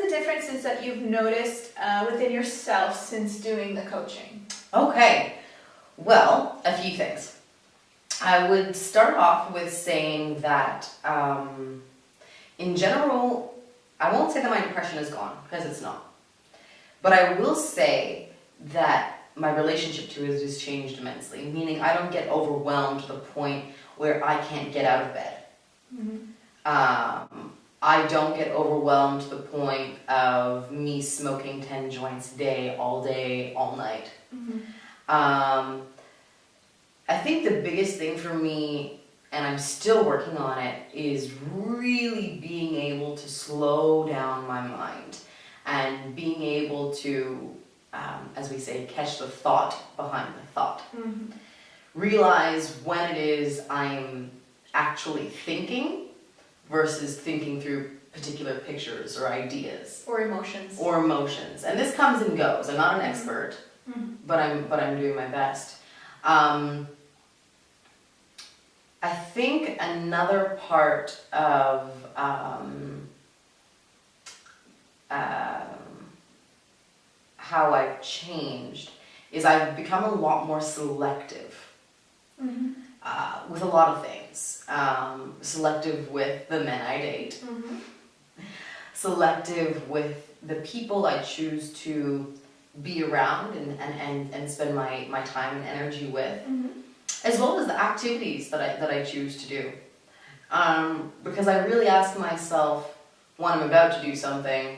the differences that you've noticed within yourself since doing the coaching? Okay, well, a few things. I would start off with saying that in general, I won't say that my depression is gone, because it's not. But I will say that my relationship to it has changed immensely, meaning I don't get overwhelmed to the point where I can't get out of bed. Mm-hmm. I don't get overwhelmed to the point of me smoking 10 joints a day, all night. Mm-hmm. I think the biggest thing for me, and I'm still working on it, is really being able to slow down my mind and being able to, as we say, catch the thought behind the thought. Mm-hmm. Realize when it is I'm actually thinking versus thinking through particular pictures or ideas. Or emotions. And this comes and goes. I'm not an expert, Mm-hmm. but I'm doing my best. I think another part of how I've changed is I've become a lot more selective Mm-hmm. with a lot of things. Selective with the men I date. Mm-hmm. Selective with the people I choose to be around and spend my time and energy with. Mm-hmm. As well as the activities that I choose to do. Because I really ask myself when I'm about to do something,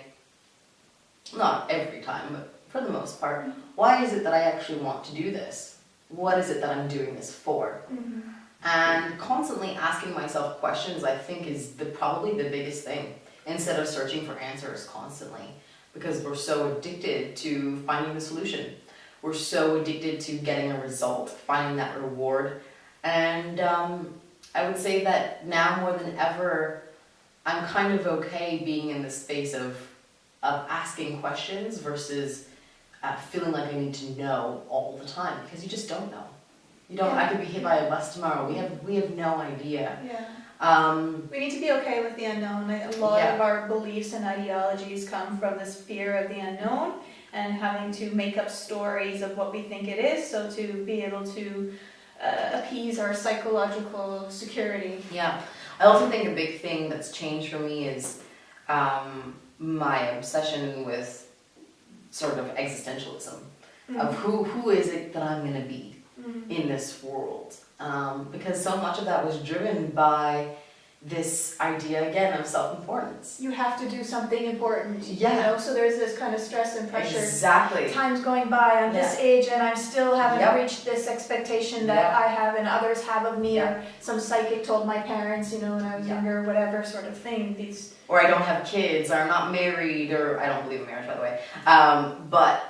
not every time, but for the most part, why is it that I actually want to do this? What is it that I'm doing this for? Mm-hmm. And constantly asking myself questions, I think, is probably the biggest thing, instead of searching for answers constantly, because we're so addicted to finding the solution. We're so addicted to getting a result, finding that reward. And I would say that now more than ever, I'm kind of okay being in the space of asking questions versus feeling like I need to know all the time, because you just don't know. You don't. I could be hit by a bus tomorrow. We have no idea. Yeah. We need to be okay with the unknown. A lot Yeah. of our beliefs and ideologies come from this fear of the unknown and having to make up stories of what we think it is, so to be able to appease our psychological security. Yeah. I also think a big thing that's changed for me is my obsession with sort of existentialism, of who is it that I'm going to be in this world. Because so much of that was driven by this idea, again, of self-importance. You have to do something important, Yeah. you know, so there's this kind of stress and pressure. Exactly. Time's going by, I'm this age and I still haven't Yep. reached this expectation that I have and others have of me, or some psychic told my parents, you know, when I was younger, whatever sort of thing. These. Or I don't have kids, or I'm not married, or I don't believe in marriage, by the way. But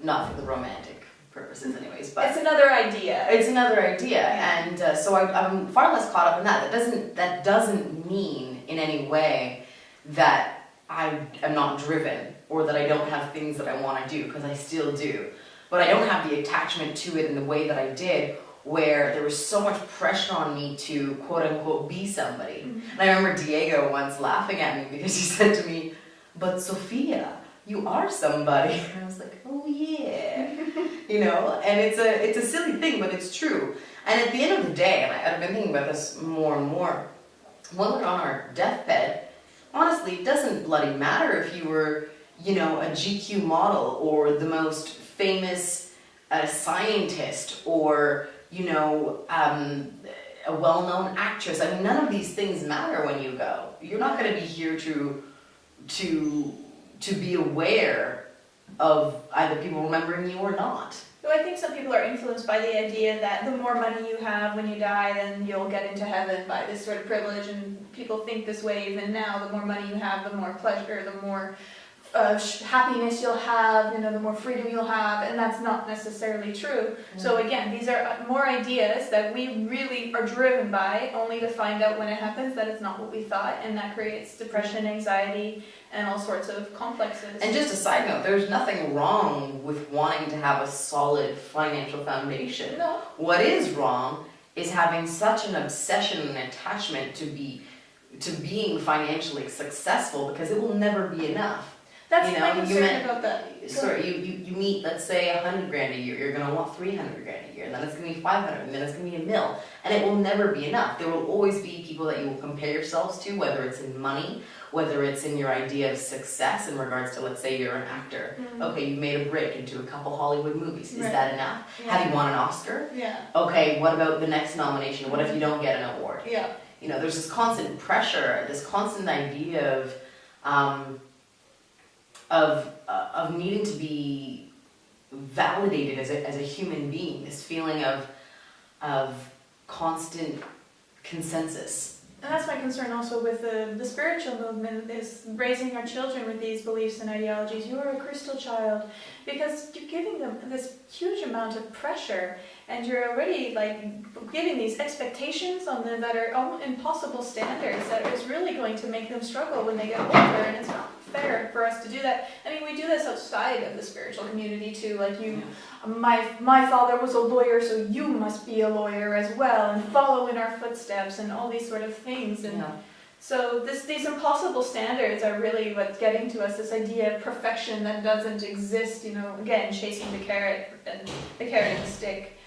not for the romantic purposes anyways. But it's another idea. It's another idea, and so I'm far less caught up in that. That doesn't mean in any way that I am not driven or that I don't have things that I want to do, because I still do. But I don't have the attachment to it in the way that I did, where there was so much pressure on me to quote unquote be somebody. And I remember Diego once laughing at me because he said to me, "But Sophia, you are somebody." And I was like, "Oh yeah." You know, and it's a silly thing, but it's true. And at the end of the day, and I've been thinking about this more and more, when we're on our deathbed, honestly, it doesn't bloody matter if you were, you know, a GQ model or the most famous scientist or, you know, a well-known actress. I mean, none of these things matter when you go. You're not going to be here to be aware of either people remembering you or not. So I think some people are influenced by the idea that the more money you have when you die, then you'll get into heaven by this sort of privilege, and people think this way even now. The more money you have, the more pleasure, the more happiness you'll have, you know, the more freedom you'll have, and that's not necessarily true. So again, these are more ideas that we really are driven by, only to find out when it happens that it's not what we thought, and that creates depression, anxiety, and all sorts of complexes. And just a side note, there's nothing wrong with wanting to have a solid financial foundation. No. What is wrong is having such an obsession and attachment to be being financially successful, because it will never be enough. That's You my know, concern about that. You meet, let's say, 100 grand a year, you're gonna want 300 grand a year, and then it's gonna be 500, and then it's gonna be $1 million, and it will never be enough. There will always be people that you will compare yourselves to, whether it's in money, whether it's in your idea of success in regards to, let's say you're an actor. Okay, you've made a break into a couple Hollywood movies. Is Right. that enough? Yeah. Have you won an Oscar? Yeah. Okay, what about the next nomination? What if you don't get an award? Yeah. You know, there's this constant pressure, this constant idea of needing to be validated as a human being. This feeling of constant consensus. And that's my concern also with the spiritual movement, is raising our children with these beliefs and ideologies. You are a crystal child, because you're giving them this huge amount of pressure, and you're already like giving these expectations on them that are almost impossible standards that is really going to make them struggle when they get older, and it's not fair for us to do that. I mean, we do this outside of the spiritual community too, like my father was a lawyer, so you must be a lawyer as well, and follow in our footsteps, and all these sort of things. And so these impossible standards are really what's getting to us, this idea of perfection that doesn't exist, you know, again, chasing the carrot and the stick.